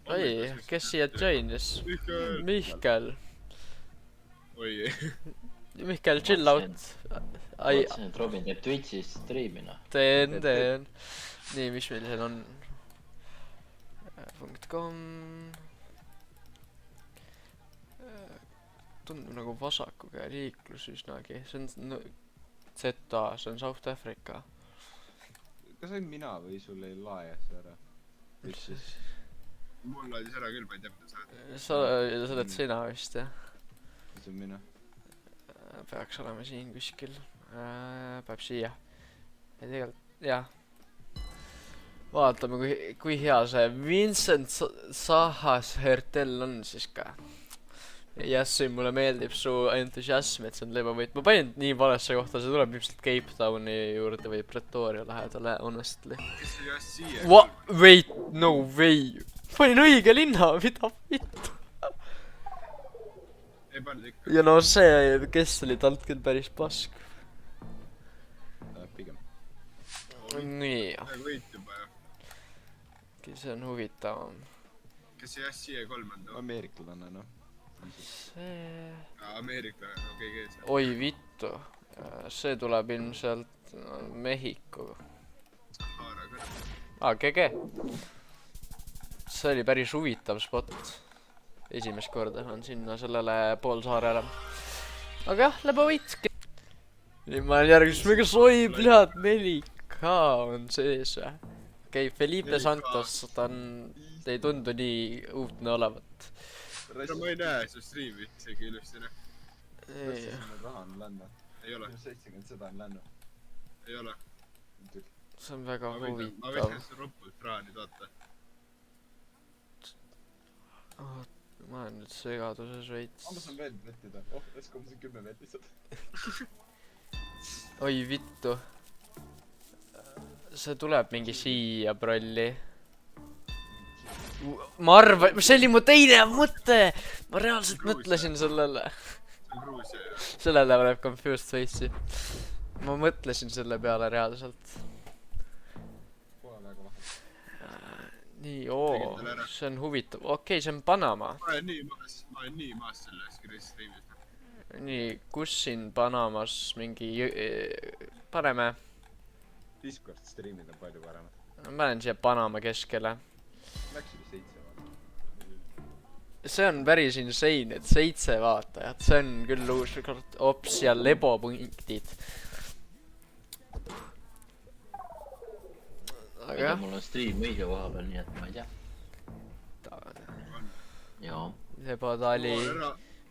Oi, kes siia joinis? Mihkel. Oi. Mihkel, chill out. Vaatasin, et Robin teeb Twitch'is striimina. Teen. Nii, mis meil seal on? .com. Tundub nagu vasakuga liiklus üsnagi. See on ZA, see on South Africa. Kas olin mina või sul ei laes ära? Mul laadis ära küll, ma ei tea, mida sa oled. Sa oled sina vist, jah? See on mina. Peaks olema siin kuskil. Peab siia. Ja tegelikult, jah. Vaatame, kui hea see Vincent Sahas Hertel on siis ka. Jassi, mulle meeldib su entusiasm, et see on lebavõit. Ma panin nii valesse kohta, see tuleb ilmselt Cape Towni juurde või Pretoria lähedale, honestly. Kes see Jassi siia? Wait, no way. Panin õige linna, mida vittu. Ei pannud ikka. Ja no see, kes oli talt küll päris pask. Pigem. Nii. Võit juba, jah. See on huvitavam. Kes see Jassi E3 on? Ameeriklane, noh. See... Ameeriklane, okei, kes see? Oi vittu. See tuleb ilmselt Mehhiko. GG. See oli päris huvitav spot. Esimest korda on sinna sellele poolsaarele. Aga jah, lebavõit. Nüüd ma olen järgis mega soib, lihad 4K on sees. Okei, Felipe Santos, ta on... ei tundu nii uutne olevat. No ma ei näe su striimi isegi ilusti, noh. Raha on lännu. Ei ole. 70 seda on lännu. Ei ole. See on väga Ma huvitav. võin su ropult raha nüüd oota. Ma olen nüüd segaduses veits. Ma saan veel vettida. Let's go, ma saan 10 veel lihtsalt. Oi vittu. See tuleb mingi siia prolli. Ma arvan, see oli mu teine mõte. Ma reaalselt mõtlesin sellele. See on Gruusia, jah. Sellele paneb confused face'i. Ma mõtlesin selle peale reaalselt. Pole väga vahe. Nii, see on huvitav. Okei, see on Panama. Ma olen nii maas selles striimis. Nii, kus siin Panamas mingi... Paneme... Discord striimid on palju paremad. Ma panen siia Panama keskele. Läks oli 7 vaata. See on päris insane, et 7 vaatajat. See on küll uus rekord. Ops ja lebopunktid. Aga jah. Mul on stream õige koha peal, nii et ma ei tea. Jaa. Lebotali.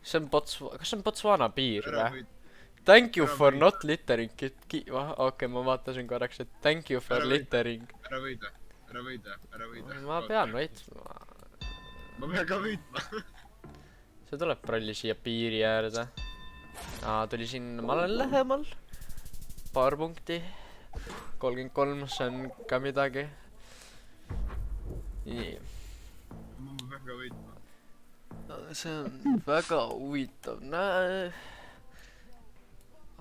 See on kas see on Botswana piir Ära või? võid. Thank you for not littering. Okei, ma vaatasin korraks, et thank you for littering. Ära võida. Ma pean võitma. Ma pean ka võitma. See tuleb prolli siia piiri äärde. Tuli siin, ma olen lähemal. Paar punkti. 33, see on ka midagi. Nii. Ma pean ka võitma. See on väga huvitav.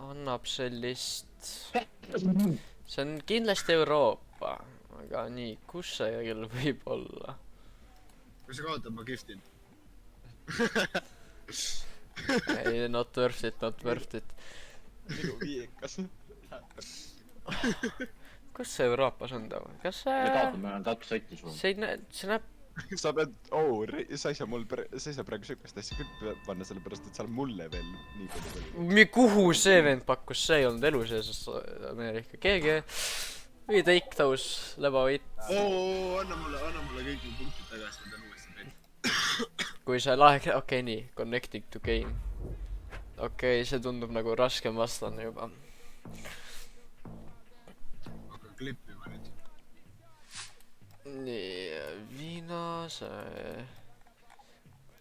Annab sellist... See on kindlasti Euroopa. Aga nii, kus see küll võib olla? Kui sa kaotad, ma giftin. Ei, not worth it. Minu viiekas. Kus see Euroopas on too? Kas Me see... kaotame, on 2 sotti sul. See näeb... Sa pead... sa ei saa praegu sükast asja küll panna, sellepärast, et sa oled mulle veel nii palju. Kuhu see vend pakkus? See ei olnud elu sees Ameerika. GG. Või take those lebavõit. Anna mulle kõik mu punktid tagasi, ma pean uuesti teid. Kui see lahe... Okei, nii. Connecting to game. Okei, see tundub nagu raskem vastane juba. Hakka klippima nüüd. Nii, viina, see...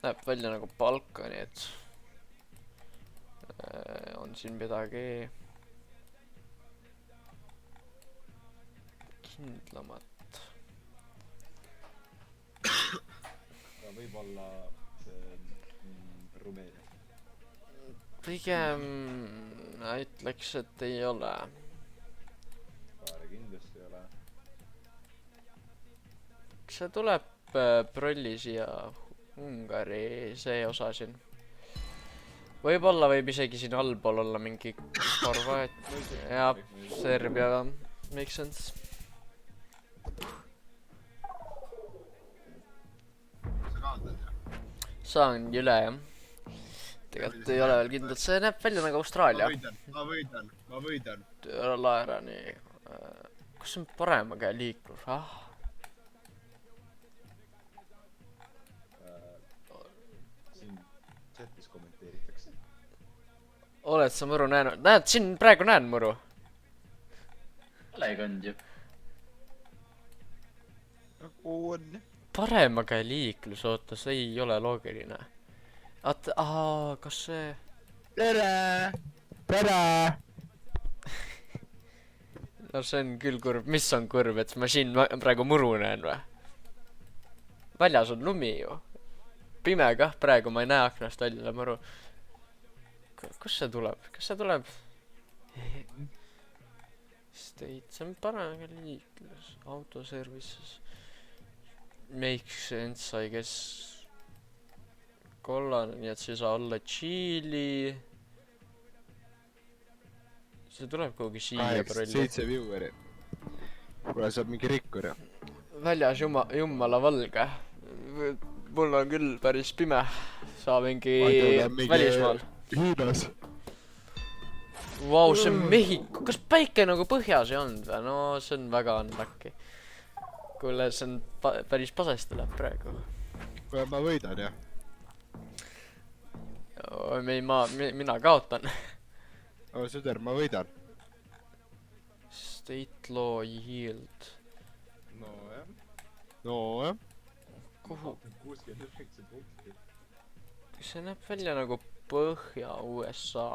Näeb välja nagu Balkani, et... On siin midagi... Kindlamat. Võib-olla see Rumeenia. Pigem... Ütleks, et ei ole. Paare kindlasti ei ole. see tuleb prolli siia Ungari see osa siin. Võib-olla võib isegi siin allpool olla mingi Horvaat ja Serbia, makes sense. sa kaotad jah? Saan üle jah. Tegelikult ei ole veel kindlalt, see näeb välja nagu Austraalia. ma võidan. Ära laera nii. Kus on parema käe liiklus? siin chatis kommenteeritakse. Oled sa muru näinud? Näed, siin praegu näen muru. Läigand ju. On. Parema käe liiklus, oota, see ei ole loogiline. Kas see... Tere! Tere! No see on küll kurb. Mis on kurb, et ma siin praegu muru näen või? Väljas on lumi ju. Pime kah praegu, ma ei näe aknast välja muru. Kus see tuleb? Kas see tuleb? State, see on parem liiklus. Autoservices. Makes sense, I guess. Kollane, nii et see ei saa olla Tšiili. See tuleb kuhugi siia prolli. 7 vieweri. Kuule, saab mingi rikkur ja. Väljas jummala valge. Mul on küll päris pime. Saa mingi välismaal. Hiinas. Vau, see on Mehhiko. Kas päike nagu põhjas ei olnud või? No see on väga unlucky. Kuule, see on päris pasest tuleb praegu. Kuule, ma võidan jah. Mina kaotan. Süder, ma võidan. State law yield. No jah. Kuhu? 69 punkti. See näeb välja nagu Põhja-USA.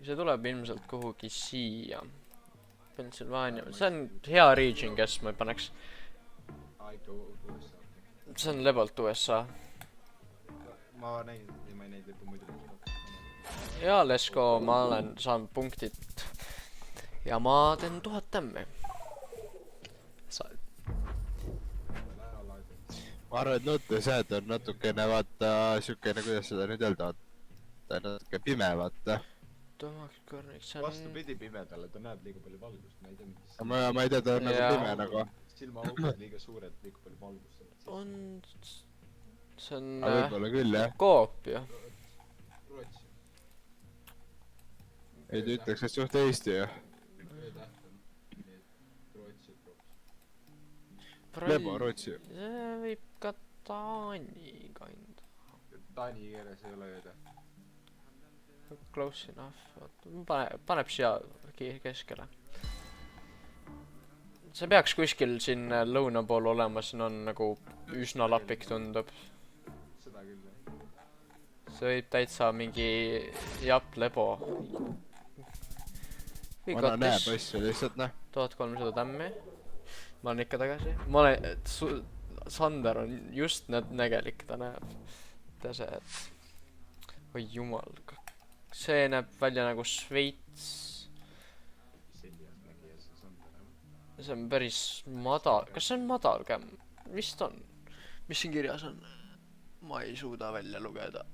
See tuleb ilmselt kuhugi siia. Pennsylvania. See on hea region, kes ma paneks. See on lebalt USA. Ma näin, ma ei näinud lõppu muidu. Ja let's go, ma olen saanud punktid. Ja ma teen 1000 tämmi. Ma arvan, et nutesääd on natukene vaata sükene, kuidas seda nüüd öelda, ta on natuke pime vaata. Vastupidi pimedale, ta näeb liiga palju valgust, ma ei tea mis. Ma ei tea, ta on nagu pime nagu. Silmaaugud liiga suured, liiga palju valgust. On... See on... Võib-olla küll jah. Koop ju. Ei ta ütleks, et suht Eesti ju. Lebo, Rootsi. See võib ka Taani kanda. Taani keeles ei ole öelda. Close enough. Paneb siia keskele. See peaks kuskil siin lõuna pool olema, siin on nagu üsna lapik tundub. Seda küll jah. See võib täitsa mingi Japp Lebo. Vana näeb asju lihtsalt näh. 1300 tämmi. Ma olen ikka tagasi. Ma olen... Sander on just nägelik, ta näeb. See, et... Oi jumal. See näeb välja nagu Šveits. See on päris madal. Kas see on madal kämm? Vist on. Mis siin kirjas on? Ma ei suuda välja lugeda.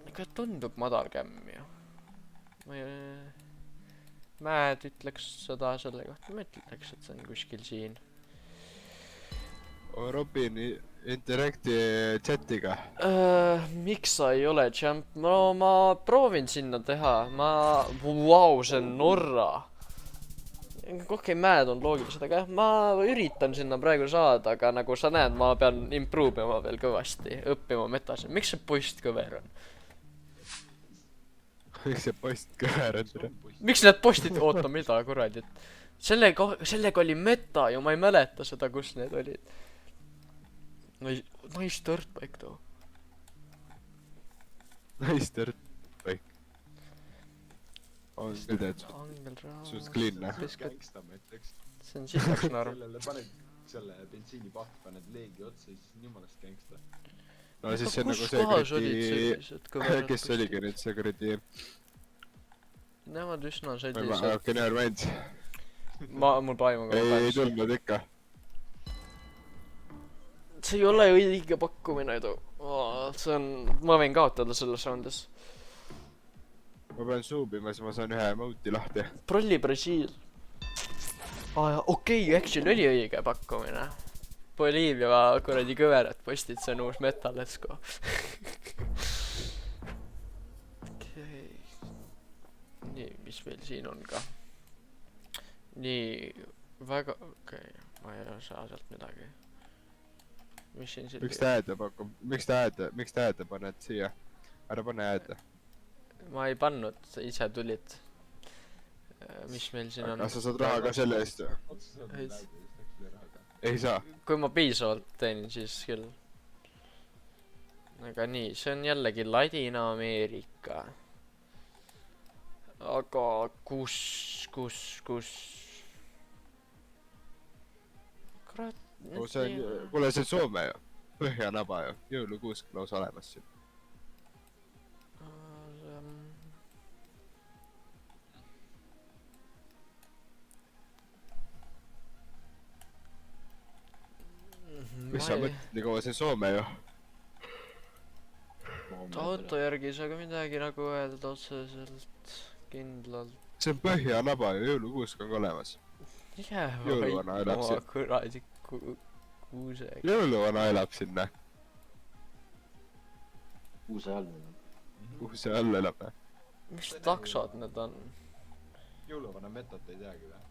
Ikka tundub madal kämm ju. Mäed ütleks seda selle kohta. Ma ütleks, et see on kuskil siin. Robin Interacti chatiga. Miks sa ei ole champ? No ma proovin sinna teha. Vau, see on Norra. Okei, mäed on loogilised, aga ma üritan sinna praegu saada, aga nagu sa näed, ma pean improve ima veel kõvasti, õppima metas. Miks see postkõver on? Miks see postkõver on? Miks need postid? Oota, mida kuradit? Sellega oli meta ju, ma ei mäleta seda, kus need olid. Nice dirtbike too. Nice dirtbike. On küll teed suht clean, näh. See on sitaks norm. Sellele paned selle bensiinipahti, paned leegi otsa, siis on jumalast gangsta. No siis see on nagu see kuradi... Kes oligi nüüd see kuradi... Nemad üsna okei, never mind. Mul paimu ka ei tulnud ikka. see ei ole õige pakkumine edu. See on, ma võin kaotada selles raundis. ma pean suubima, siis ma saan ühe emote'i lahti. Prolli Brasiil. Okei, actually oli õige pakkumine. Boliivia kuradi kõverad postid, see on uus meta, let's go. Okei. Nii, mis meil siin on ka? Nii, väga, okei, ma ei saa sealt midagi. Mis siin siin? Miks ta ääde pakub? Miks ta ääde paned siia? Ära pane ääde. Ma ei pannud, ise tulid. Mis meil siin on? Kas sa saad raha ka selle eest? Ei saa. Kui ma piisavalt teenin, siis küll. Aga nii, see on jällegi Ladina-Ameerika. Aga kus? Kurat, Kuule, see on Soome ju. Põhjanaba ju. Jõulukuusk lausa olemas siin. Mis sa mõtled nii kaua, see on Soome ju? Auto järgi ei saa ka midagi nagu öelda otseselt kindlalt. See on Põhjanaba ju, jõulukuusk on ka olemas. Jõuluvana elab siin. Kuradi kuusega. Jõuluvana elab sinna. Kuuse all. Kuuse all elab või? Mis taksod need on? Jõuluvana metot ei teagi või?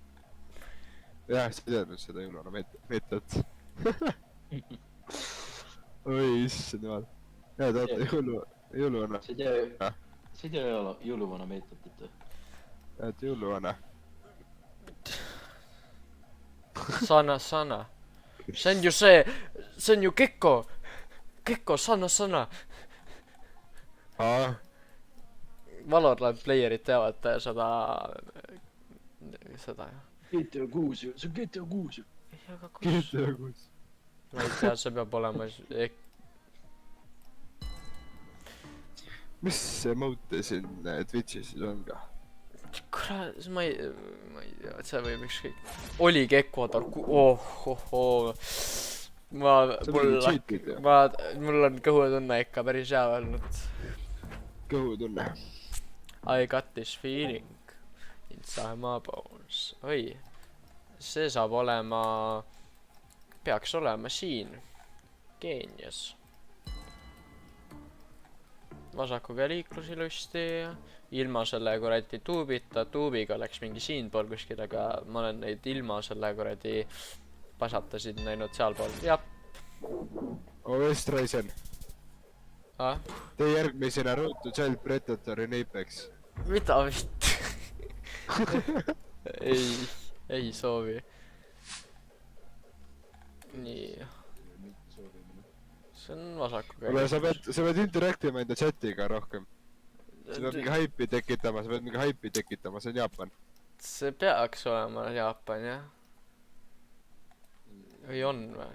Jah, sa ei teadnud seda jõuluvana metot. Oi, issand jumal. Jaa, taata jõuluvana. See ei tea jõuluvana meetotit või? Jääd jõuluvana. Sana. See on ju see on ju Gekko. Gekko, sana. Valorant playerid teavad seda jah. GTA 6 ju, see on GTA 6 ju. GTA 6. Ma ei tea, see peab olema Mis emote siin Twitch'is siis on ka? kurat, ma ei tea, et see võib ükskõik. Oligi Ecuador, mul on kõhutunne ikka päris hea olnud. Kõhutunne. I got this feeling inside my bones. Oi, see saab olema, peaks olema siin. Geenius. Vasakuga liiklusilusti. Ilma selle kuradi tuubita, tuubiga oleks mingi siinpool kuskil, aga ma olen neid ilma selle kuradi pasatasid näinud sealpool. Jap. Streisand. Tee järgmisena Road to Child Predator in Apex. Mida vitt? ei soovi. Nii. See on vasakuga. Ole, sa pead interaktima enda chatiga rohkem. Sa pead mingi haipi tekitama, see on Jaapan. See peaks olema Jaapan, jah. Või on või?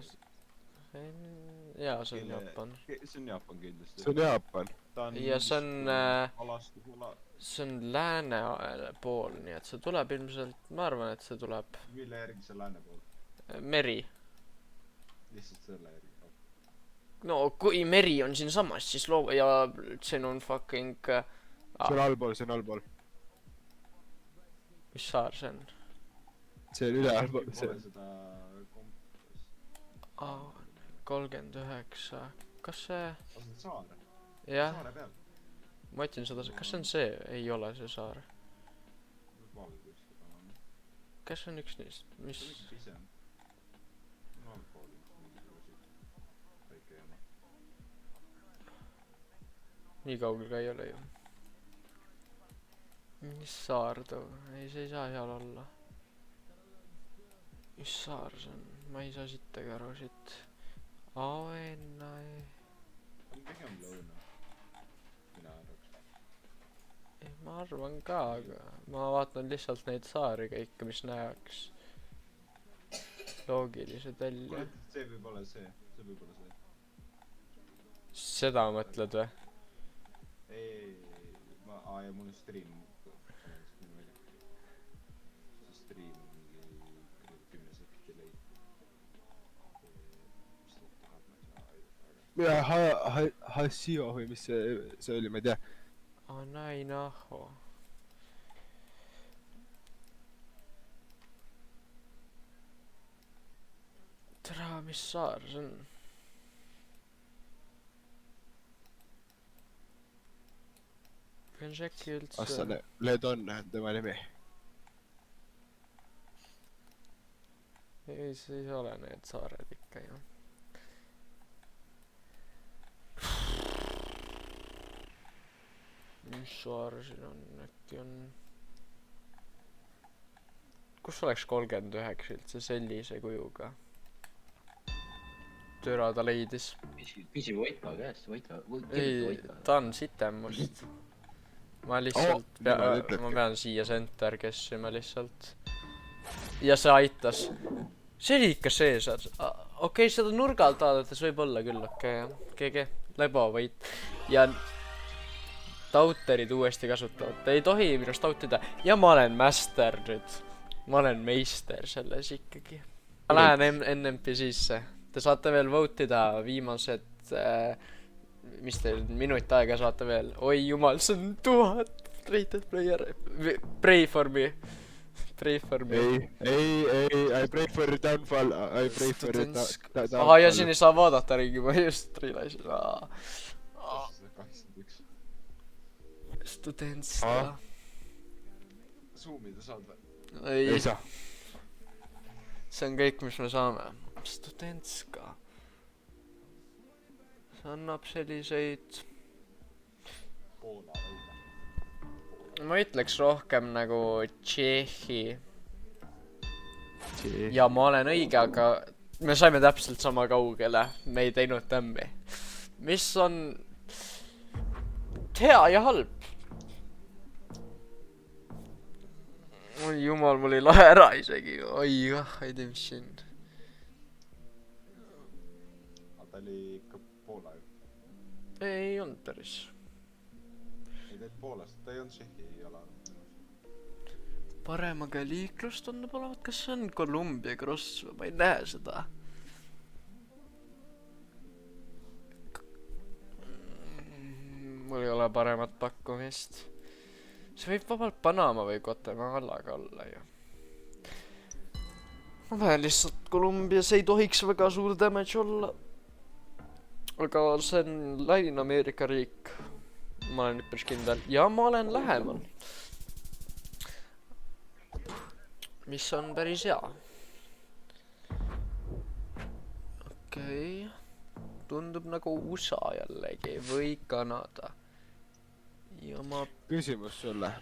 Jaa, see on Jaapan. See on Jaapan kindlasti. See on Jaapan. Ja see on lääne pool, nii et see tuleb ilmselt, ma arvan, et see tuleb. Mille järgi see lääne pool? Meri. Lihtsalt selle järgi. No kui meri on siin samas, siis ja siin on fucking... See on allpool. Mis saar see on? See on üle allpool. Pole seda kompass. 39. Kas see... On see saar? Jah. Saare peal? Ma ütlen seda, kas see on see? Ei ole see saar. Kas on üks neist? Mis? Nii kaugel ka ei ole ju. Mis saar too? Ei, see ei saa seal olla. Mis saar see on? Ma ei saa sittagi aru siit. Aenai. On pigem lõuna. Mina arvaks. Ma arvan ka, aga ma vaatan lihtsalt neid saari kõike, mis näeks loogilised välja. See võib olla see. Seda mõtled või? Ei, ja mul on stream. See stream mingi 10 sekki leid. Mis ta tahab Hasio või mis see oli, ma ei tea. Anainaho. Tere, mis saar see on? Pean äkki üldse... Astane, Ledon on tema nimi. Ei, see ei ole need saared ikka ju. Mis saar siin on? Äkki on... Kus oleks 39 üldse sellise kujuga? Türa ta leidis. Küsi Voitva käest, Voitva. Ei, ta on sitem must. Ma lihtsalt ma pean siia center kessima lihtsalt. Ja see aitas. See oli ikka sees. Okei, seda nurga alt vaadates võib olla küll, okei jah. GG, lebo võit. Ja tauterid uuesti kasutavad. Te ei tohi minust tautida. Ja ma olen master nüüd. Ma olen meister selles ikkagi. Ma lähen NMPC-sse. Te saate veel vote'ida viimased... mis teil minut aega saate veel? Oi jumal, see on 1000 rated player. Pray for me. Pray for me. Ei, I pray for your downfall. I pray for your downfall. Aha, ja siin ei saa vaadata ringi, ma just realise'in. 81. Studentsta. Zoomida saad või? Ei saa. See on kõik, mis me saame. Studentska. See annab selliseid... Ma ütleks rohkem nagu Tšehhi. Ja ma olen õige, aga me saime täpselt sama kaugele. Me ei teinud tämmi. Mis on hea ja halb. Oi jumal, mul ei lahe ära isegi. Oi jah, ei tea mis siin. Aga ta oli ikka Poola ju. Ei olnud päris. Ei teil Poolast, ta ei olnud Tšehhi ala. Paremaga liiklust tundub olevat, kas see on Columbia Cross või ma ei näe seda. Mul ei ole paremat pakkumist. See võib vabalt Panama või Guatemalaga olla ju. Ma pean lihtsalt Columbias ei tohiks väga suur damage olla. Aga see on Ladina-Ameerika riik. Ma olen nüüd päris kindel. Ja ma olen lähemal. Mis on päris hea. Okei. Tundub nagu USA jällegi või Kanada. Ja ma... Küsimus sulle.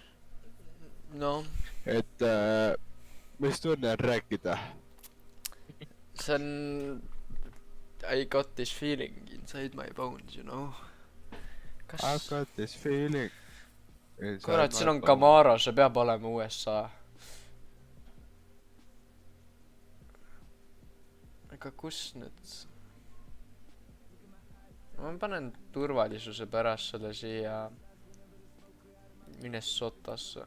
No. Et mis tunne on rääkida? See on... I got this feeling inside my bones, you know. Kas... I got this feeling. Kurat, siin on Camaro, see peab olema USA. Aga kus nüüd? Ma panen turvalisuse pärast selle siia Minnesotasse.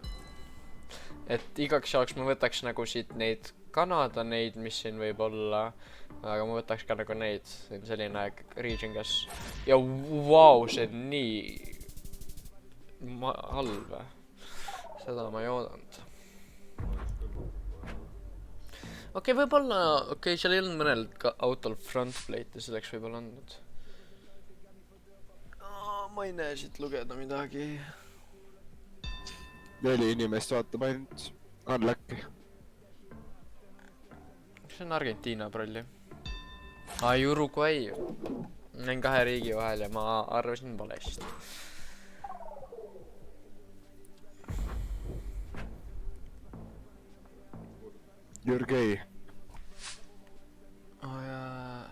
Et igaks jaoks ma võtaks nagu siit neid Kanada neid, mis siin võib olla. Aga ma võtaks ka nagu neid. See on selline region, kes... Ja vau, see on nii... halb. Seda ma ei oodanud. Okei, võib-olla... Okei, seal ei olnud mõnel autol frontplate ja selleks võib-olla andnud. Ma ei näe siit lugeda midagi. 4 inimest vaatab ainult. Unlucky. See on Argentiina prolli. Uruguay. Näin 2 riigi vahel ja ma arvasin valesti. Jürgei. Oh jaa.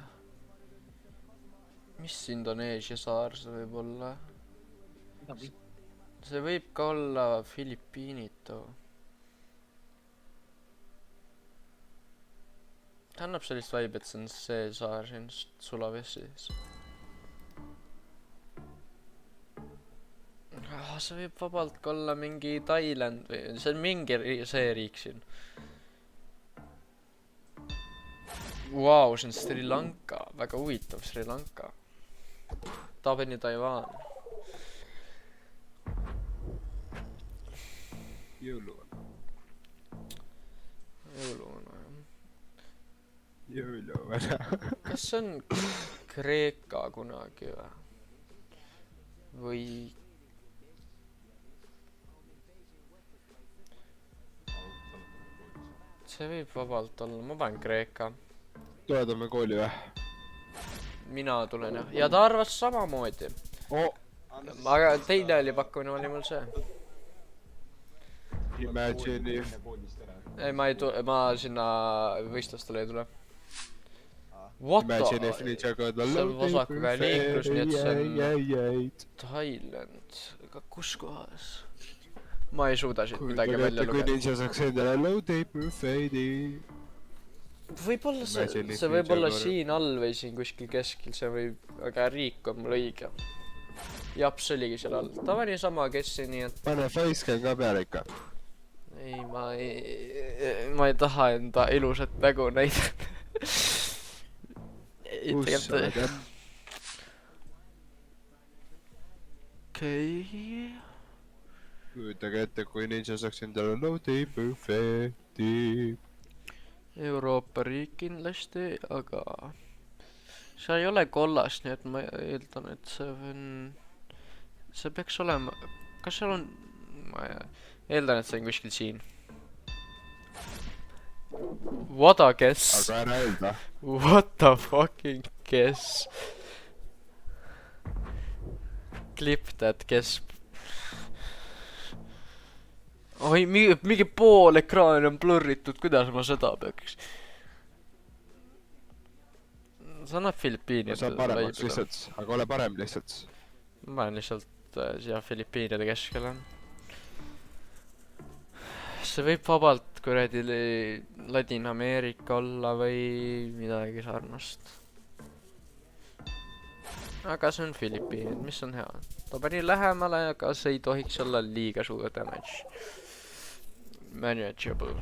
Mis Indoneesia saar see võib olla? See võib ka olla Filipiinito. Ta annab sellist vibe, et see on see saar siin Sulawesi's. See võib vabalt ka olla mingi Thailand või... See on mingi see riik siin. Vau, see on Sri Lanka. Väga huvitav Sri Lanka. Taapeni Taiwan. Jõuluvana. Jõuluvana, jah. Jõuluvana. Kas see on Kreeka kunagi või? See võib vabalt olla, ma panen Kreeka. Toedame kooli või? Mina tulen jah. Ja ta arvas samamoodi. Aga teine oli pakkumine, oli mul see. Imagine if... Ei, ma sinna võistlustele ei tule. What Imagine if the? Ninja Code See on vasakuga liiklus, nii et see on... Thailand. Aga kus kohas? Ma ei suuda siit midagi välja Kui lugeda. Ninja saaks endale low-day buffeedi. Võib-olla see võib olla siin all või siin kuskil keskil, see võib, aga riik on mul õige. Japs oligi seal all. Ta pani sama kessi, nii et... Pane facecam ka peale ikka. Ei, ma ei taha enda ilusat nägu näidata. Kus sa oled, jah? Okei. Kujutage ette, kui Ninja saaks endale low-day buffeedi. Euroopa riik kindlasti, aga... See ei ole kollast, nii et ma eeldan, et see on... See peaks olema... Kas seal on... Ma eeldan, et see on kuskil siin. What a guess? Aga ära öelda. What the fucking guess? Clip that guess. Oi, mingi pool ekraan on blurritud, kuidas ma seda peaks? See annab Filipiinide Sa paremaks lihtsalt, aga ole parem lihtsalt. Ma panen lihtsalt siia Filipiinide keskele. See võib vabalt kuradi Ladina-Ameerika olla või midagi sarnast. Aga see on Filipiinid, mis on hea. Ta pani lähemale, aga see ei tohiks olla liiga suur damage. Manageable.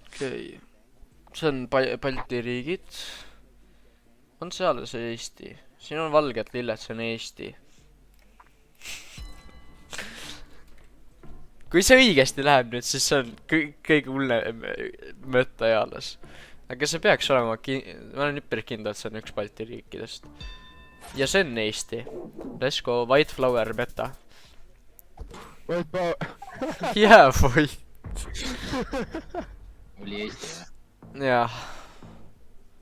Okei. See on Balti riigid. On seal see Eesti? Siin on valged lilled, see on Eesti. Kui see õigesti läheb nüüd, siis see on kõige hullem mõtte eales. Aga see peaks olema, ma olen üpris kindel, et see on üks Balti riikidest. Ja see on Eesti. Let's go, White Flower Meta. White Power. Yeah, boy. Oli Eesti või? Jah.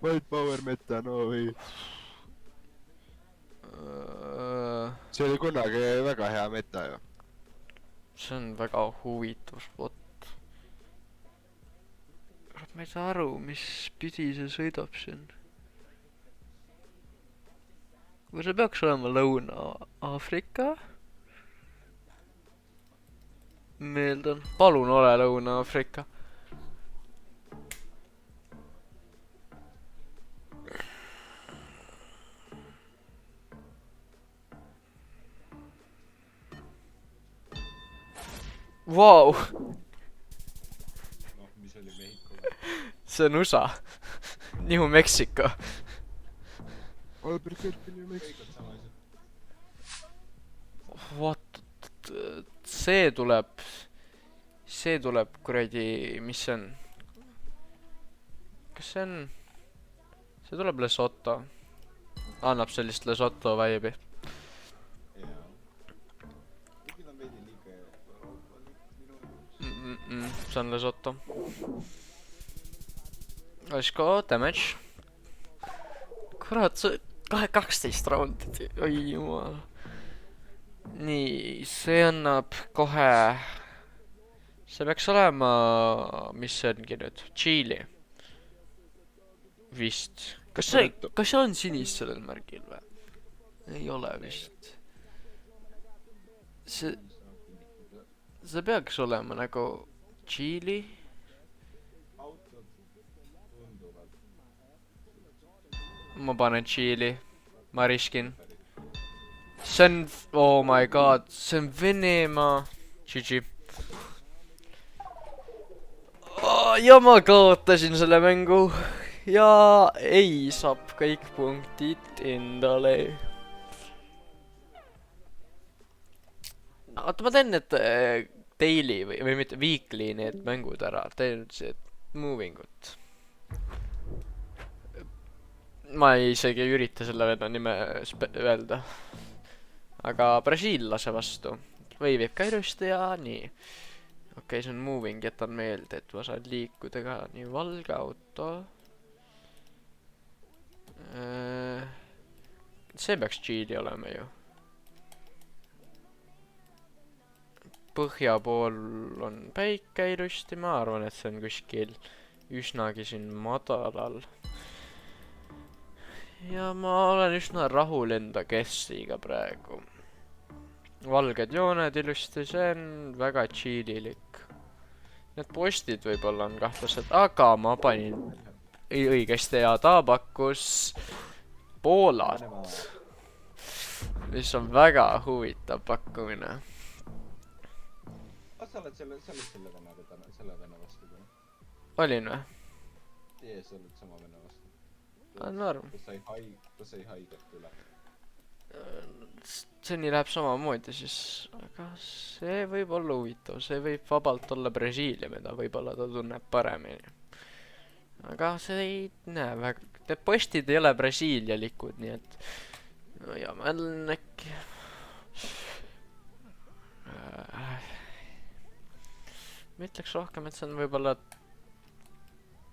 White Power Meta, no või. See oli kunagi väga hea meta ju. See on väga huvitav spot. Ma ei saa aru, mis pidi see sõidab siin. Või see peaks olema Lõuna-Aafrika? Meeldan. Palun ole Lõuna-Aafrika. Vau! Mis oli Mehhiko? See on USA. New Mexico. Albuquerque, New Mexico. What? See tuleb kuradi, mis see on? Kas see on? See tuleb Lesotho. Annab sellist Lesotho vibe'i. See on Lesotho. Let's go, damage. Kurat, see 12 raundit. Oi jumal. Nii, see annab kohe... See peaks olema... Mis see ongi nüüd? Tšiili. Vist. Kas see on sinist sellel märgil või? Ei ole vist. See peaks olema nagu... Tšiili. Ma panen Tšiili. Ma riskin. See on... Oh my god. See on Venemaa. GG. Ja ma kaotasin selle mängu. ja ei saab kõik punktid endale. oota, ma teen need daily või mitte weekly need mängud ära, teen see moving ut. ma isegi ei ürita selle venna nime öelda. aga brasiillase vastu võivib ka ilusti ja nii. okei, see on moving, jätan meelde, et ma saan liikuda ka nii valge auto. see peaks Tšiili olema ju. põhja pool on päike ilusti, ma arvan, et see on kuskil üsnagi siin madalal. ja ma olen üsna rahul enda guessiga praegu. valged jooned ilusti, see on väga tšiililik. Need postid võib-olla on kahtlased, aga ma panin õigesti ja ta pakkus Poolat, mis on väga huvitav pakkumine. Sa oled selle venna vastu ka? olin või? Sa oled sama venna vastu. on arm. ta sai haiget üle. seni läheb samamoodi siis, aga see võib olla huvitav, see võib vabalt olla Brasiilia, mida võib-olla ta tunneb paremini. aga see ei näe väga, need postid ei ole brasiilialikud, nii et no ja ma olen äkki ma ütleks rohkem, et see on võib-olla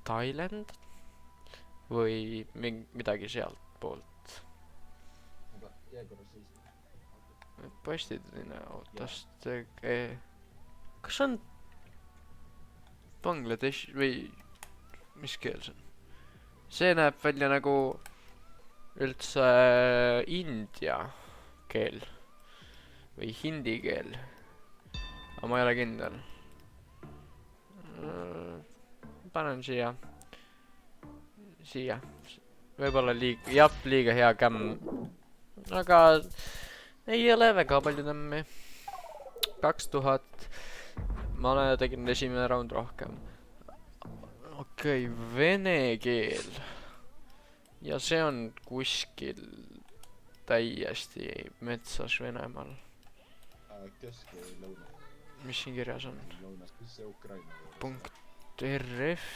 Thailand või midagi sealt poolt. jää korra siis. postid autost, kas on Bangladesh või mis keel see on? see näeb välja nagu üldse india keel või hindi keel, aga ma ei ole kindel. panen siia võib-olla liiga hea kämm, aga ei ole väga palju tämmi. 2000 ma tegin esimene round rohkem. okei, vene keel ja see on kuskil täiesti metsas Venemaal. Kesk või lõuna? mis siin kirjas on? lõunas, kus see Ukraina juures? punkt RF.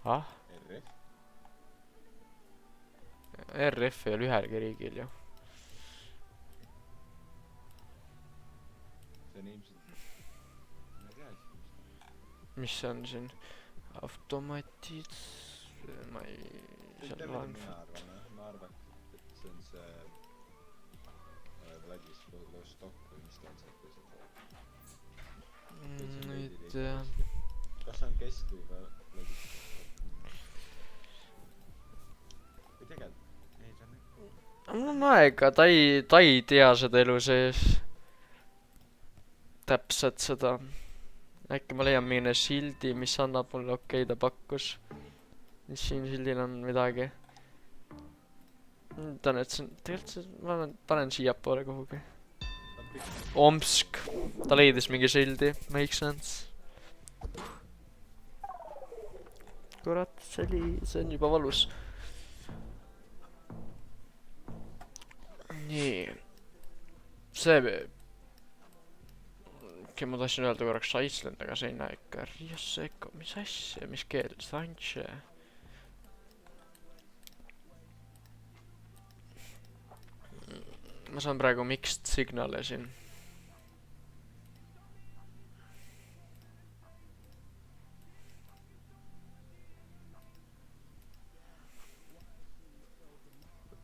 ah? RF? RF ei ole ühelgi riigil ju. see on ilmselt... ma ei tea siis. mis see on siin? automatid... ma ei... ma arvan, et see on see... Vladivostok või mis ta on sealt või see ei tea. kas see on Kesk või Vladivostok? või tegelikult? ei, ta on... mul on aega, ta ei tea seda elu sees. täpselt seda. äkki ma leian mingi sildi, mis annab mulle okei, ta pakkus. mis siin sildil on midagi. ta on, et see on, tegelikult see, ma panen siiapoole kuhugi. Omsk. ta leidis mingi sildi, make sense. kurat, see on juba valus. nii. see... ma tahtsin öelda korraks Iceland, aga see ei näe ikka Rioseko, mis asja, mis keel, Sanche. ma saan praegu mixed signale siin.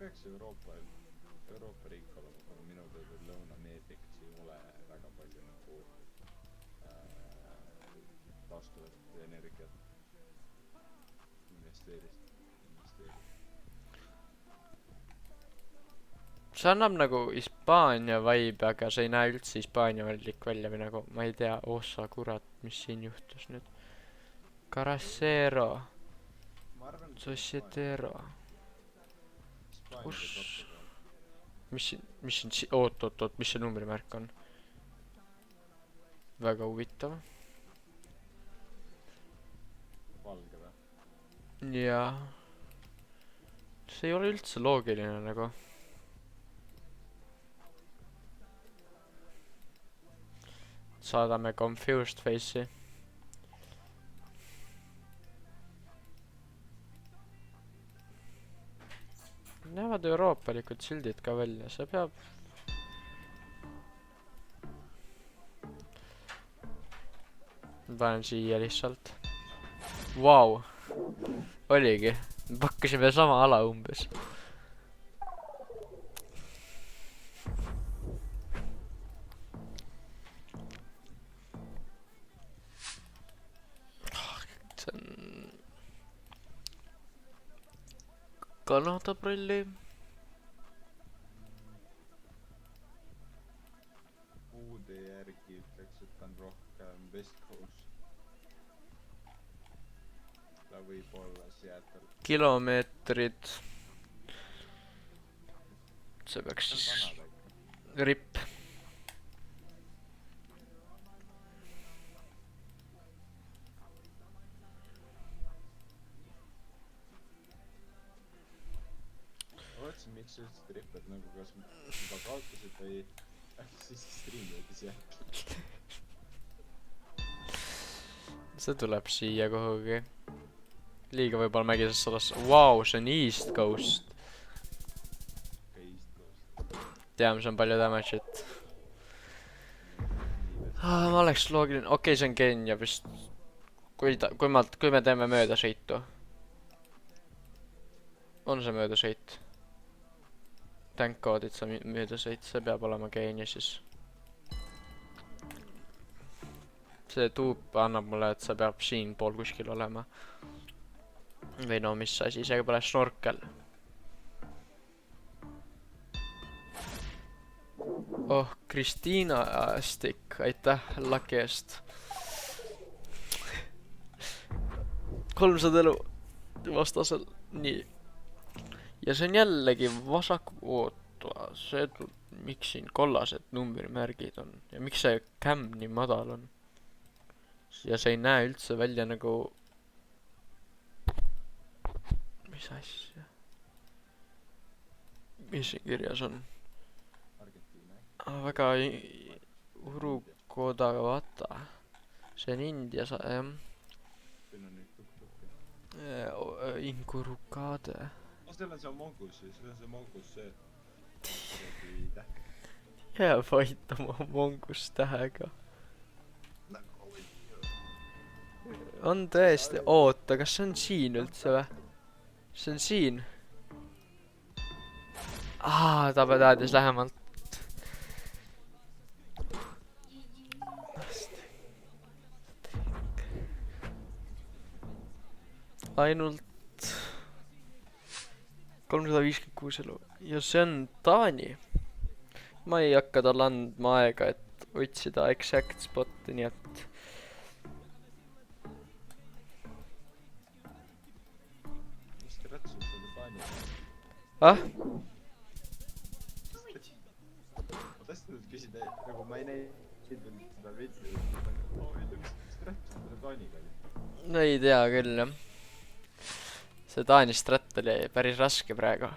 peaks Euroopa riik olema, aga minu teada Lõuna-Ameerikas ei ole väga palju nagu taastuvat energiat investeerida. see annab nagu Hispaania vibe, aga see ei näe üldse Hispaania-vallik välja või nagu, ma ei tea, ossa kurat, mis siin juhtus nüüd. Caracero. Societero. kus? mis siin oot, mis see numbrimärk on? väga huvitav. valge või? jaa. See ei ole üldse loogiline nagu. Saadame confused face'i. Näevad euroopalikud sildid ka välja, see peab... Panen siia lihtsalt. Vau. Oligi. Pakkasime sama ala umbes. See on... Kanada prolli. Puude järgi ütleks, et on rohkem West Coast. Ta võib olla Seattle. Kilomeetrid. See peaks siis... Ripp. Vaatasin, miks sa ütlesid ripp, et nagu kas juba kaotasid või siis streamidis Seattle. See tuleb siia kuhugi. Liiga võib-olla mägisesse alasse. Vau, see on East Coast. East Coast. Teame, see on palju damage'it. Ma oleks loogiline. Okei, see on Kenya vist. Kui me teeme möödasõitu. On see möödasõit? Tankkoodid see möödasõit. See peab olema Kenya siis. See tuup annab mulle, et see peab siin pool kuskil olema. Või no mis asi, isegi pole snorkel. Oh, Kristiina Stik, aitäh laki eest. 300 elu vastasel, nii. Ja see on jällegi vasaku, oota, see, miks siin kollased numbrimärgid on ja miks see cam nii madal on. Ja see ei näe üldse välja nagu... Mis asja? Mis siin kirjas on? Väga Urukodaga vaata. See on India jah. Ingurukade. Seal on see mongus, see on see mongus see. Jää vait oma mongus tähega. On tõesti, oota, kas see on siin üldse või? See on siin. Ta teadis lähemalt. Ainult 356 elu. Ja see on Taani. Ma ei hakka tal andma aega, et otsida exact spotti, nii et... Mis te rätsused selle Taani? Ma tõesti nüüd küsin, nagu ma ei näinud seda videot. Mis te rätsused selle Taaniga oli? No ei tea küll, jah. See Taani strat oli päris raske praegu.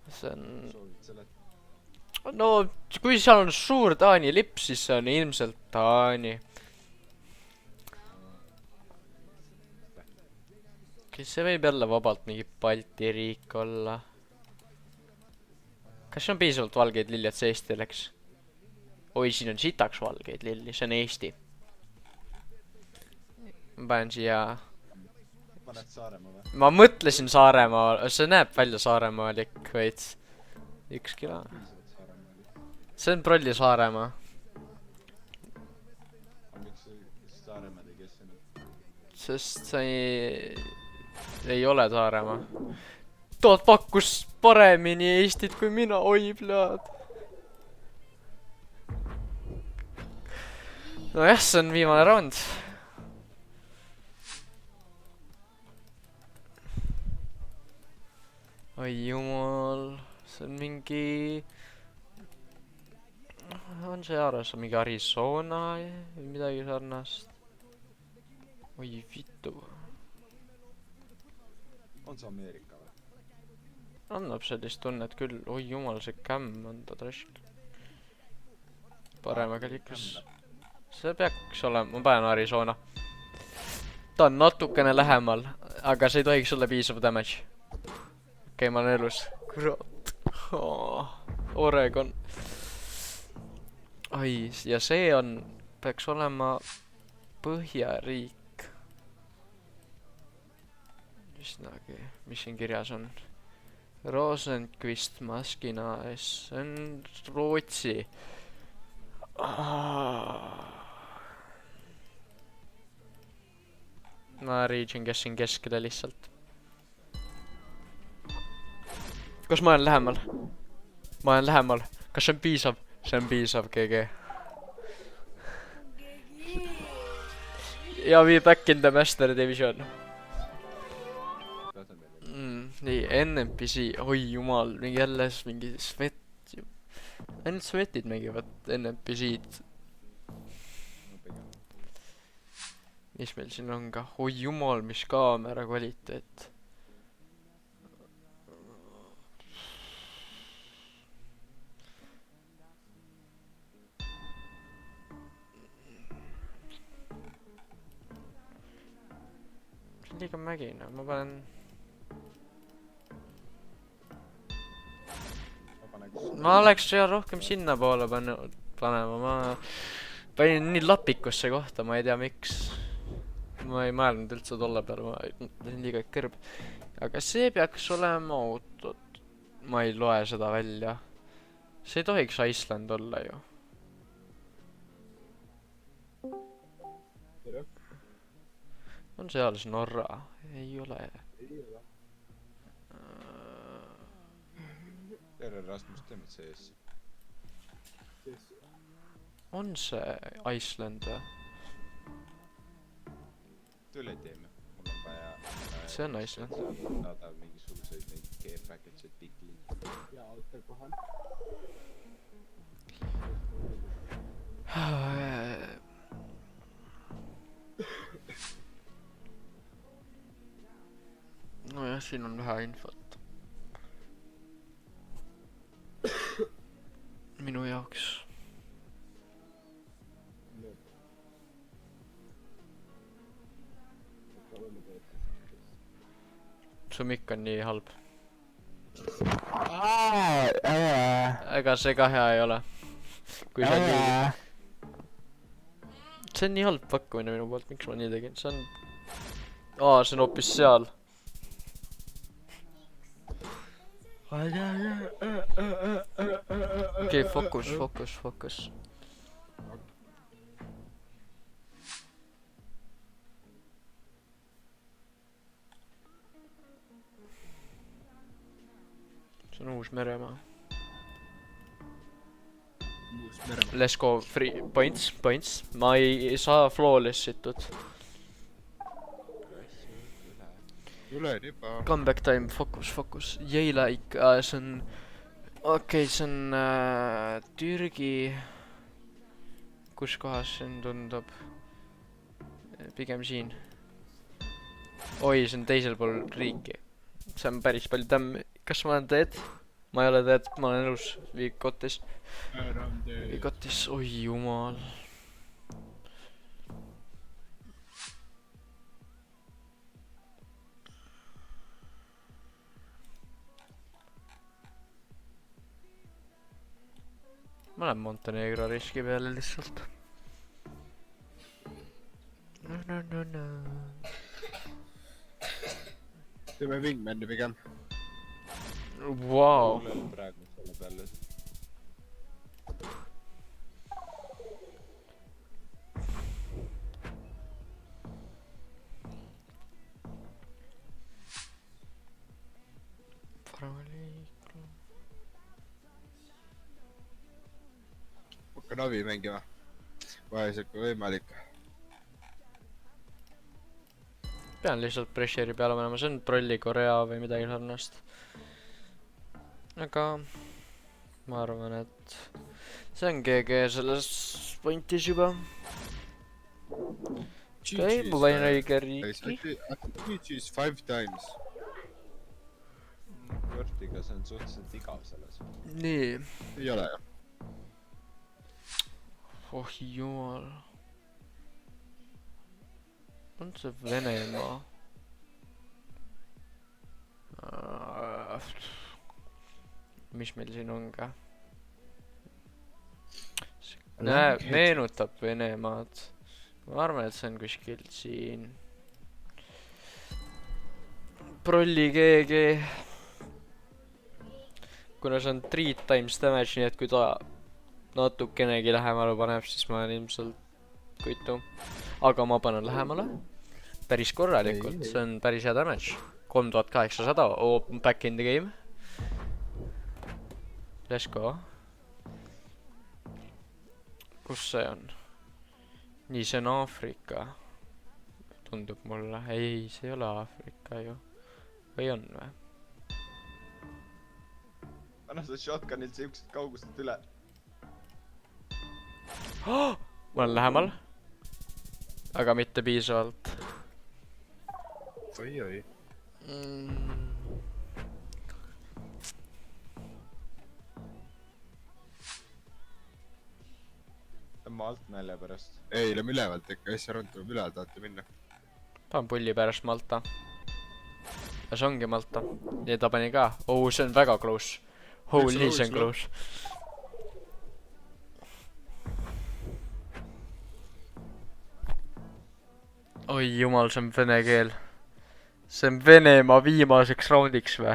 See on... Soovid selet? No, kui seal on suur Taani lipp, siis see on ilmselt Taani. See võib jälle vabalt mingi Balti riik olla. Kas see on piisavalt valgeid lilli, et see Eesti oleks? Oi, siin on sitaks valgeid lilli, see on Eesti. Ma panen siia... Paned Saaremaa või? Ma mõtlesin Saaremaa, see näeb välja Saaremaalik, veits. 1 kilo. Piisavalt Saaremaa oli. See on prolli Saaremaa. Aga miks Saaremaa tegi asja nüüd? Sest see ei ole Saaremaa. Tood pakkus paremini Eestit kui mina, oi pljad. Nojah, see on viimane round. Oi jumal, see on mingi... On see aares, mingi Arizona või midagi sarnast. Oi vitu. on see Ameerika või? Annab sellist tunnet küll. Oi jumal, see kämm on ta trash. Paremaga liiklus. See peaks olema, ma panen Arizona. Ta on natukene lähemal, aga see ei tohiks olla piisav damage. Okei, ma olen elus. Kurat. Oregon. Ai, ja see on, peaks olema Põhjariik. Üsnagi, mis siin kirjas on? Rosenqvist maskina ees, see on Rootsi. Ma region guessing keskele lihtsalt. Kas ma olen lähemal? Ma olen lähemal. Kas see on piisav? See on piisav, GG. Ja we back in the master division. Nii, NPC. Oi jumal, mingi jälle mingi svet. Ainult svetid mängivad NPC-d. Mis meil siin on ka? Oi jumal, mis kaamera kvaliteet. See on liiga mägine, ma panen... Ma oleks seal rohkem sinna poole panema, ma panin nii lapikusse kohta, ma ei tea miks. Ma ei mõelnud üldse tolle peale, ma olin liiga kõrb. Aga see peaks olema autot. Ma ei loe seda välja. See ei tohiks Iceland olla ju. On seal see Norra? Ei ole. Tere Rasmus, teemad sees. On see Iceland või? Tule teeme. Mul on vaja... See on Iceland. Saada mingisuguseid neid care package'id pikli. Ja, oota kohal. Nojah, siin on vähe infot. Minu jaoks. Su mikk on nii halb. Ega see ka hea ei ole. Kui see on nii... See on nii halb pakkumine minu poolt, miks ma nii tegin? See on... see on hoopis seal. Okei, focus. See on uus meremaa. Let's go, free points. Ma ei saa flawless situd. Comeback time, focus. Jäilaik, see on... Okei, see on Türgi. Kus kohas see tundub? Pigem siin. Oi, see on teisel pool riiki. See on päris palju tämmi. Kas ma olen dead? Ma ei ole dead, ma olen elus. Viikotis. Oi jumal. Ma olen Montenegro riski peale lihtsalt. No. Teeme Wingmani pigem. Wow. Mul on praegu selle peale. Hakka navi mängima. Vaheselt kui võimalik. Pean lihtsalt pressure'i peale minema, see on trolli Korea või midagi sarnast. Aga ma arvan, et see on GG selles pointis juba. Okei, ma panin õige riiki. GG's 5 times. keeles on suhteliselt igav selles. nii . ei ole ju . Oh jumal . on see Venemaa ? mis meil siin on ka ? näe , meenutab Venemaad . ma arvan , et see on kuskil siin . prolli GG . kuna see on 3 times damage , nii et kui ta natukenegi lähemale paneb , siis ma olen ilmselt kuitu . aga ma panen lähemale . päris korralikult , see on päris hea damage . 3800 , oh back in the game . Let's go . kus see on ? nii , see on Aafrika . tundub mulle , ei , see ei ole Aafrika ju . või on või ? anna seda shotgun'ilt siuksed kaugustelt üle . ma olen lähemal . aga mitte piisavalt . oi . tõmba alt nalja pärast . ei , lähme ülevalt ikka , S rond tuleb üle , tahate minna ? panen pulli pärast Malta . ja see ongi Malta . ja ta pani ka . oh , see on väga close . Holy , see on close . oi jumal , see on vene keel . see on Venemaa viimaseks raundiks või ?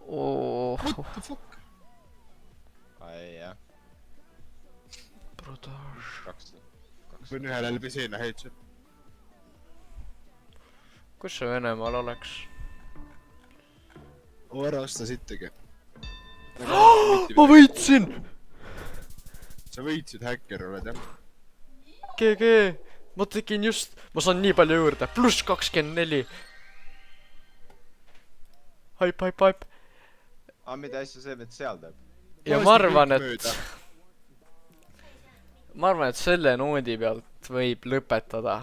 oh , What the fuck ? ai jah , brutal . kaks . võin ühele läbi seina headshot . kus see Venemaal oleks ? ära osta sittagi . ma võitsin . sa võitsid , häkker oled jah ? GG , ma tegin just , ma saan nii palju juurde , pluss 24 . haip , haip , haip . aa , mida asja see vend seal teeb ? ja ma arvan , et selle noodi pealt võib lõpetada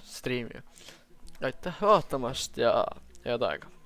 striimi . aitäh vaatamast ja head aega .